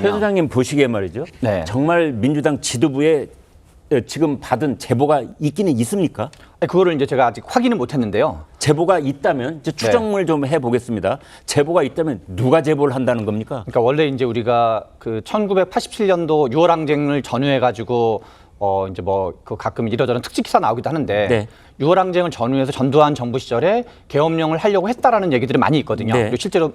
최 소장님 보시기에 말이죠. 네. 정말 민주당 지도부에 지금 받은 제보가 있기는 있습니까? 그거를 이제 제가 아직 확인은 못했는데요. 제보가 있다면 이제 추정을 좀 해보겠습니다. 제보가 있다면 누가 제보를 한다는 겁니까? 그러니까 원래 이제 우리가 그 1987년도 6월 항쟁을 전후해가지고 이제 뭐 그 가끔 이러저런 특집 기사 나오기도 하는데 네. 6월 항쟁을 전후해서 전두환 정부 시절에 계엄령을 하려고 했다라는 얘기들이 많이 있거든요. 네. 그리고 실제로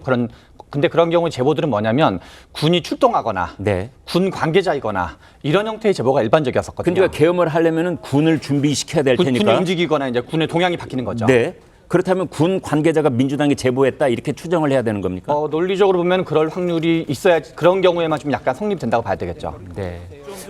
근데 그런 경우에 제보들은 뭐냐면 군이 출동하거나 네. 군 관계자이거나 이런 형태의 제보가 일반적이었었거든요. 그러니까 계엄을 하려면은 군을 준비시켜야 될 테니까. 군이 움직이거나 이제 군의 동향이 바뀌는 거죠. 네. 그렇다면 군 관계자가 민주당에 제보했다 이렇게 추정을 해야 되는 겁니까? 논리적으로 보면 그럴 확률이 있어야 그런 경우에만 좀 약간 성립된다고 봐야 되겠죠. 네.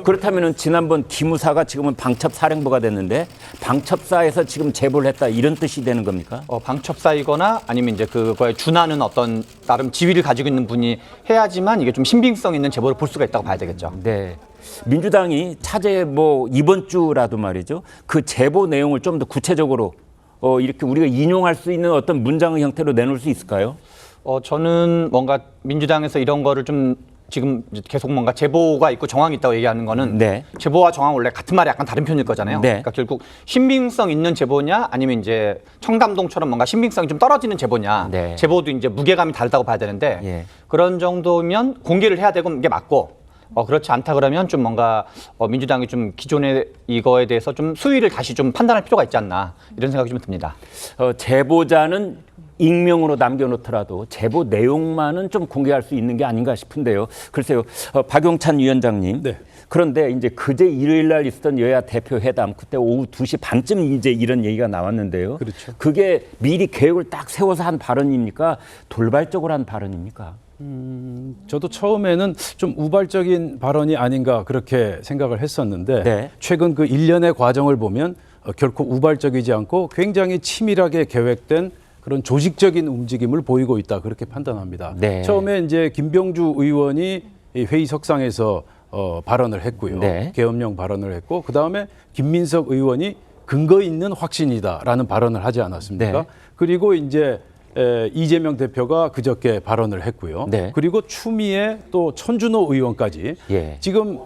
그렇다면은 지난번 기무사가 지금은 방첩사령부가 됐는데 방첩사에서 지금 제보를 했다 이런 뜻이 되는 겁니까? 방첩사이거나 아니면 이제 그거에 준하는 어떤 나름 지위를 가지고 있는 분이 해야지만 이게 좀 신빙성 있는 제보를 볼 수가 있다고 봐야 되겠죠. 네. 민주당이 차제 뭐 이번 주라도 말이죠. 그 제보 내용을 좀 더 구체적으로 이렇게 우리가 인용할 수 있는 어떤 문장의 형태로 내놓을 수 있을까요? 저는 뭔가 민주당에서 이런 거를 좀 지금 계속 뭔가 제보가 있고 정황이 있다고 얘기하는 거는 네. 제보와 정황 원래 같은 말이 약간 다른 편일 거잖아요. 네. 그러니까 결국 신빙성 있는 제보냐 아니면 이제 청담동처럼 뭔가 신빙성이 좀 떨어지는 제보냐. 네. 제보도 이제 무게감이 다르다고 봐야 되는데 예. 그런 정도면 공개를 해야 되고 이게 맞고 그렇지 않다 그러면 좀 뭔가 민주당이 좀 기존의 이거에 대해서 좀 수위를 다시 좀 판단할 필요가 있지 않나 이런 생각이 좀 듭니다. 제보자는 익명으로 남겨놓더라도 제보 내용만은 좀 공개할 수 있는 게 아닌가 싶은데요. 글쎄요, 박용찬 위원장님. 네. 그런데 이제 그제 일요일 날 있었던 여야 대표 회담 그때 오후 2시 반쯤 이제 이런 얘기가 나왔는데요. 그렇죠. 그게 미리 계획을 딱 세워서 한 발언입니까? 돌발적으로 한 발언입니까? 저도 처음에는 좀 우발적인 발언이 아닌가 그렇게 생각을 했었는데 네. 최근 그 일련의 과정을 보면 결코 우발적이지 않고 굉장히 치밀하게 계획된 그런 조직적인 움직임을 보이고 있다 그렇게 판단합니다. 네. 처음에 이제 김병주 의원이 이 회의석상에서 발언을 했고요. 네. 계엄령 발언을 했고 그다음에 김민석 의원이 근거 있는 확신이다라는 발언을 하지 않았습니까? 네. 그리고 이제 이재명 대표가 그저께 발언을 했고요. 네. 그리고 추미애 또 천준호 의원까지 예. 지금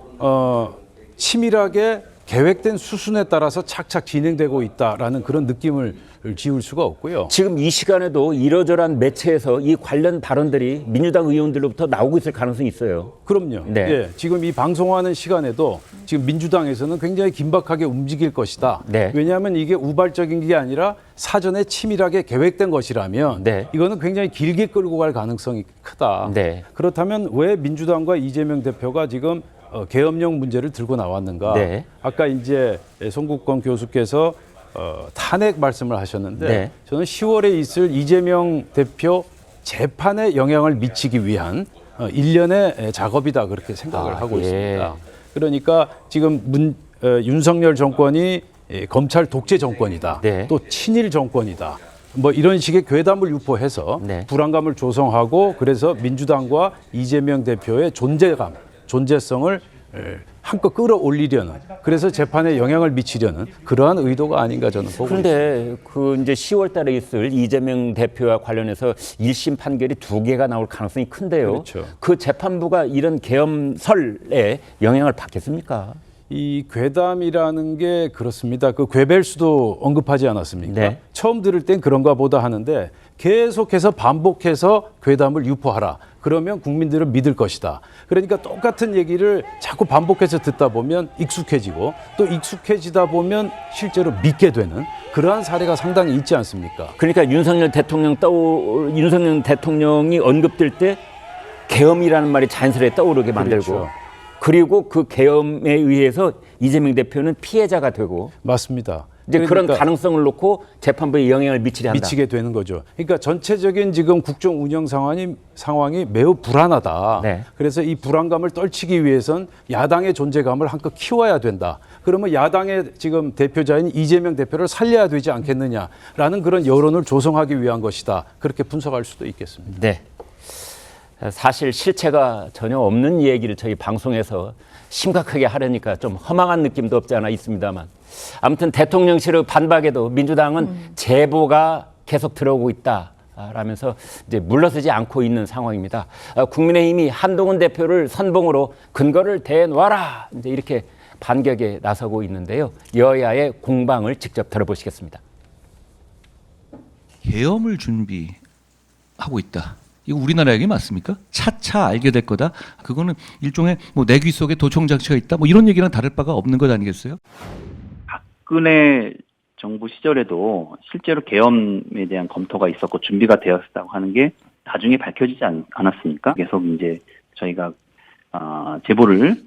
치밀하게 계획된 수순에 따라서 착착 진행되고 있다라는 그런 느낌을 지울 수가 없고요. 지금 이 시간에도 이러저러한 매체에서 이 관련 발언들이 민주당 의원들로부터 나오고 있을 가능성이 있어요. 그럼요. 네. 예, 지금 이 방송하는 시간에도 지금 민주당에서는 굉장히 긴박하게 움직일 것이다. 네. 왜냐하면 이게 우발적인 게 아니라 사전에 치밀하게 계획된 것이라면 네. 이거는 굉장히 길게 끌고 갈 가능성이 크다. 네. 그렇다면 왜 민주당과 이재명 대표가 지금 계엄령 문제를 들고 나왔는가? 네. 아까 이제 송국권 교수께서 탄핵 말씀을 하셨는데 네. 저는 10월에 있을 이재명 대표 재판에 영향을 미치기 위한 일련의 작업이다 그렇게 생각을 하고 예. 있습니다. 그러니까 지금 윤석열 정권이 검찰 독재 정권이다. 네. 또 친일 정권이다. 뭐 이런 식의 괴담을 유포해서 네. 불안감을 조성하고 그래서 민주당과 이재명 대표의 존재성을 한껏 끌어올리려는 그래서 재판에 영향을 미치려는 그러한 의도가 아닌가 저는 보고 있습니다. 그런데 그 이제 10월 달에 있을 이재명 대표와 관련해서 1심 판결이 2개가 나올 가능성이 큰데요. 그렇죠. 그 재판부가 이런 계엄설에 영향을 받겠습니까? 이 괴담이라는 게 그렇습니다. 그 괴벨수도 언급하지 않았습니까? 네. 처음 들을 땐 그런가 보다 하는데 계속해서 반복해서 괴담을 유포하라. 그러면 국민들은 믿을 것이다. 그러니까 똑같은 얘기를 자꾸 반복해서 듣다 보면 익숙해지고 또 익숙해지다 보면 실제로 믿게 되는 그러한 사례가 상당히 있지 않습니까? 그러니까 윤석열 대통령이 언급될 때 계엄이라는 말이 자연스레 떠오르게 만들고 그렇죠. 그리고 그 계엄에 의해서 이재명 대표는 피해자가 되고 맞습니다. 이제 그런 그러니까 가능성을 놓고 재판부에 영향을 미치려 한다. 미치게 되는 거죠. 그러니까 전체적인 지금 국정 운영 상황이 매우 불안하다. 네. 그래서 이 불안감을 떨치기 위해선 야당의 존재감을 한껏 키워야 된다. 그러면 야당의 지금 대표자인 이재명 대표를 살려야 되지 않겠느냐라는 그런 여론을 조성하기 위한 것이다. 그렇게 분석할 수도 있겠습니다. 네. 사실 실체가 전혀 없는 얘기를 저희 방송에서 심각하게 하려니까 좀 허망한 느낌도 없지 않아 있습니다만 아무튼 대통령실의 반박에도 민주당은 제보가 계속 들어오고 있다. 라면서 이제 물러서지 않고 있는 상황입니다. 국민의힘이 한동훈 대표를 선봉으로 근거를 대놓아라 이제 이렇게 반격에 나서고 있는데요. 여야의 공방을 직접 들어보시겠습니다. 계엄을 준비하고 있다. 이거 우리나라 얘기 맞습니까? 차차 알게 될 거다. 그거는 일종의 뭐 내 귀 속에 도청 장치가 있다. 뭐 이런 얘기랑 다를 바가 없는 것 아니겠어요? 박근혜 정부 시절에도 실제로 계엄에 대한 검토가 있었고 준비가 되었다고 하는 게 나중에 밝혀지지 않았습니까? 계속 이제 저희가 제보를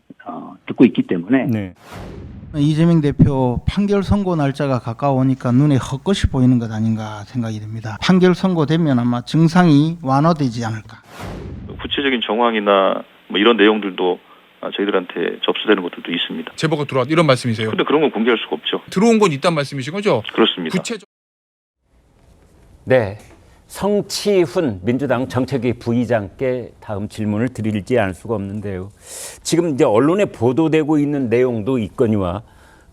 듣고 있기 때문에 네. 이재명 대표 판결 선고 날짜가 가까우니까 눈에 헛것이 보이는 것 아닌가 생각이 됩니다. 판결 선고되면 아마 증상이 완화되지 않을까. 구체적인 정황이나 뭐 이런 내용들도 저희들한테 접수되는 것들도 있습니다. 제보가 들어왔다 이런 말씀이세요? 그런데 그런 건 공개할 수가 없죠. 들어온 건 있단 말씀이신 거죠? 그렇습니다. 구체적. 네. 성치훈 민주당 정책위 부의장께 다음 질문을 드리지 않을 수가 없는데요. 지금 이제 언론에 보도되고 있는 내용도 있거니와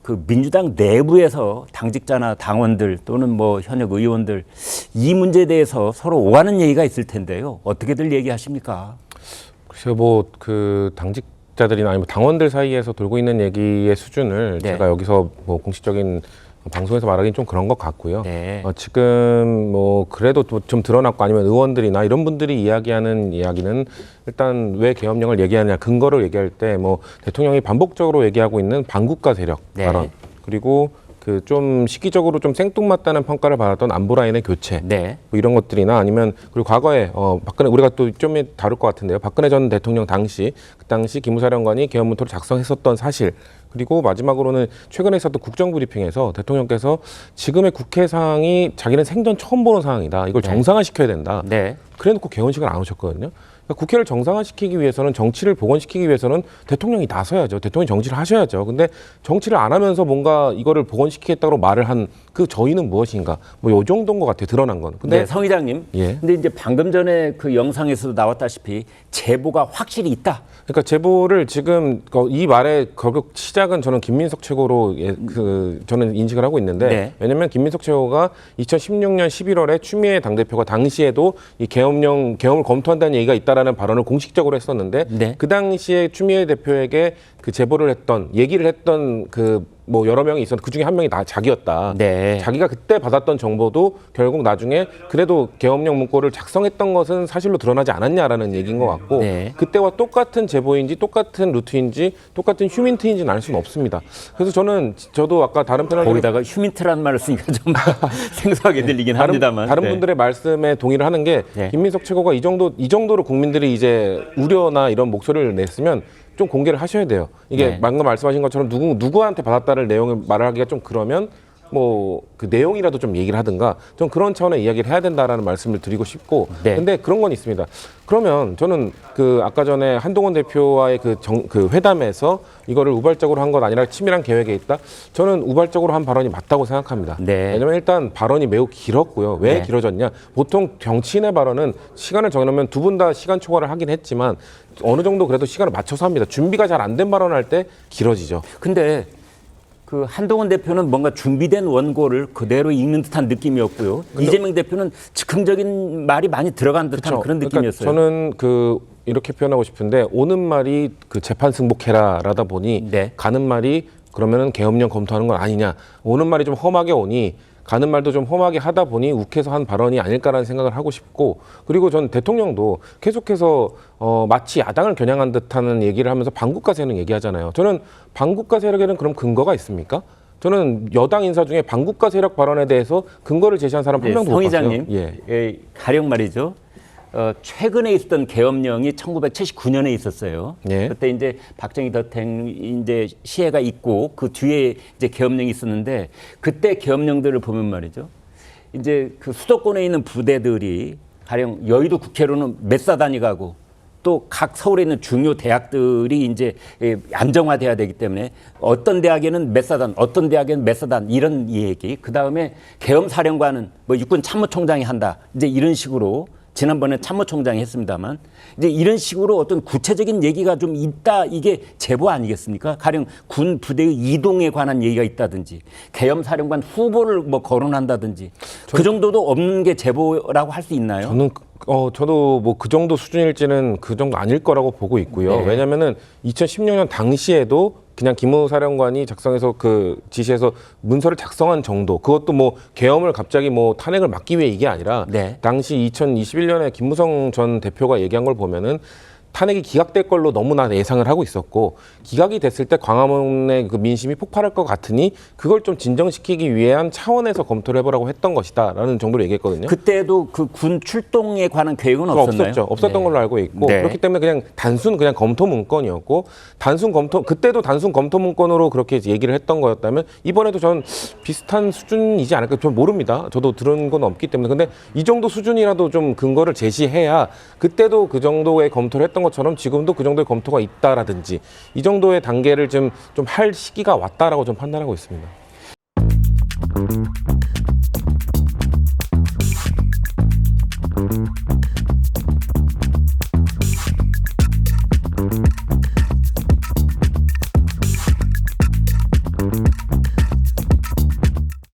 그 민주당 내부에서 당직자나 당원들 또는 뭐 현역 의원들 이 문제에 대해서 서로 오가는 얘기가 있을 텐데요. 어떻게들 얘기하십니까? 글쎄요, 뭐 그 당직자들이나 아니면 당원들 사이에서 돌고 있는 얘기의 수준을 네. 제가 여기서 뭐 공식적인 방송에서 말하기는 좀 그런 것 같고요. 네. 지금 뭐 그래도 좀 드러났고 아니면 의원들이나 이런 분들이 이야기하는 이야기는 일단 왜 계엄령을 얘기하느냐 근거를 얘기할 때 뭐 대통령이 반복적으로 얘기하고 있는 반국가 세력 네. 발언 그리고 그 좀 시기적으로 좀 생뚱맞다는 평가를 받았던 안보 라인의 교체 네. 뭐 이런 것들이나 아니면 그리고 과거에 박근혜 우리가 또 좀 다룰 것 같은데요. 박근혜 전 대통령 당시 그 당시 기무사령관이 계엄문서를 작성했었던 사실 그리고 마지막으로는 최근에 있었던 국정브리핑에서 대통령께서 지금의 국회 상황이 자기는 생전 처음 보는 상황이다. 이걸 네. 정상화시켜야 된다. 네. 그래놓고 개원식을 안 오셨거든요. 그러니까 국회를 정상화시키기 위해서는 정치를 복원시키기 위해서는 대통령이 나서야죠. 대통령이 정치를 하셔야죠. 근데 정치를 안 하면서 뭔가 이거를 복원시키겠다고 말을 한 그 저희는 무엇인가? 뭐 요 정도인 것 같아요. 드러난 건. 근데 네, 성 의장님. 예. 근데 이제 방금 전에 그 영상에서도 나왔다시피 제보가 확실히 있다. 그러니까 제보를 지금 이 말의 결국 시작은 저는 김민석 최고로 저는 인식을 하고 있는데 네. 왜냐하면 김민석 최고가 2016년 11월에 추미애 당대표가 당시에도 이 계엄을 검토한다는 얘기가 있다라는 발언을 공식적으로 했었는데 네. 그 당시에 추미애 대표에게 그 제보를 했던 얘기를 했던 뭐 여러 명이 있었는데 그 중에 한 명이 자기였다. 네. 자기가 그때 받았던 정보도 결국 나중에 그래도 계엄령 문구를 작성했던 것은 사실로 드러나지 않았냐라는 얘기인 것 같고 네. 그때와 똑같은 제보인지 똑같은 루트인지 똑같은 휴민트인지는 알 수는 없습니다. 그래서 저도 아까 다른 패널 거기다가 휴민트라는 말을 쓰니까 좀 생소하게 들리긴 합니다만. 다른 네. 분들의 말씀에 동의를 하는 게 네. 김민석 최고가 이 정도로 국민들이 이제 우려나 이런 목소리를 냈으면 좀 공개를 하셔야 돼요. 이게 네. 방금 말씀하신 것처럼 누구한테 받았다를 내용을 말을 하기가 좀 그러면 뭐 그 내용이라도 좀 얘기를 하든가 좀 그런 차원의 이야기를 해야 된다라는 말씀을 드리고 싶고 네. 근데 그런 건 있습니다. 그러면 저는 그 아까 전에 한동훈 대표와의 그 회담에서 이거를 우발적으로 한 건 아니라 치밀한 계획에 있다. 저는 우발적으로 한 발언이 맞다고 생각합니다. 네. 왜냐하면 일단 발언이 매우 길었고요. 왜 네. 길어졌냐? 보통 정치인의 발언은 시간을 정해놓으면 두 분 다 시간 초과를 하긴 했지만 어느 정도 그래도 시간을 맞춰서 합니다. 준비가 잘 안 된 발언할 때 길어지죠. 근데 그 한동훈 대표는 뭔가 준비된 원고를 그대로 읽는 듯한 느낌이었고요. 이재명 대표는 즉흥적인 말이 많이 들어간 듯한 그런 느낌이었어요. 그러니까 저는 이렇게 표현하고 싶은데 오는 말이 그 재판 승복해라라다 보니 네. 가는 말이 그러면은 계엄령 검토하는 건 아니냐. 오는 말이 좀 험하게 오니 가는 말도 좀 험하게 하다 보니 욱해서 한 발언이 아닐까라는 생각을 하고 싶고 그리고 전 대통령도 계속해서 마치 야당을 겨냥한 듯하는 얘기를 하면서 반국가 세력 얘기하잖아요. 저는 반국가 세력에는 그럼 근거가 있습니까? 저는 여당 인사 중에 반국가 세력 발언에 대해서 근거를 제시한 사람 한 명도 못 봤어요. 성 의장님, 예. 가령 말이죠. 최근에 있었던 계엄령이 1979년에 있었어요. 예. 그때 이제 박정희 대통령 이제 시해가 있고 그 뒤에 이제 계엄령이 있었는데 그때 계엄령들을 보면 말이죠. 이제 그 수도권에 있는 부대들이 가령 여의도 국회로는 몇 사단이 가고 또 각 서울에 있는 중요 대학들이 이제 안정화돼야 되기 때문에 어떤 대학에는 몇 사단, 어떤 대학에는 몇 사단 이런 얘기. 그 다음에 계엄사령관은 뭐 육군 참모총장이 한다. 이제 이런 식으로 지난번에 참모총장이 했습니다만 이제 이런 식으로 어떤 구체적인 얘기가 좀 있다 이게 제보 아니겠습니까? 가령 군 부대의 이동에 관한 얘기가 있다든지 계엄사령관 후보를 뭐 거론한다든지 그 정도도 없는 게 제보라고 할 수 있나요? 저도 뭐 그 정도 수준일지는 그 정도 아닐 거라고 보고 있고요. 네. 왜냐면은 2016년 당시에도 그냥 김호 사령관이 작성해서 그 지시해서 문서를 작성한 정도, 그것도 뭐 계엄을 갑자기 뭐 탄핵을 막기 위해 이게 아니라 네. 당시 2021년에 김무성 전 대표가 얘기한 걸 보면은 탄핵이 기각될 걸로 너무나 예상을 하고 있었고, 기각이 됐을 때 광화문의 그 민심이 폭발할 것 같으니 그걸 좀 진정시키기 위한 차원에서 검토를 해보라고 했던 것이다라는 정도로 얘기했거든요. 그때도 그 군 출동에 관한 계획은 없었나요? 없었죠. 없었던 네. 걸로 알고 있고, 네. 그렇기 때문에 그냥 단순 그냥 검토 문건이었고, 그때도 단순 검토 문건으로 그렇게 얘기를 했던 거였다면 이번에도 전 비슷한 수준이지 않을까. 전 모릅니다. 저도 들은 건 없기 때문에. 근데 이 정도 수준이라도 좀 근거를 제시해야, 그때도 그 정도의 검토를 했던 것처럼 지금도 그 정도의 검토가 있다라든지 이 정도의 단계를 좀 할 시기가 왔다라고 좀 판단하고 있습니다.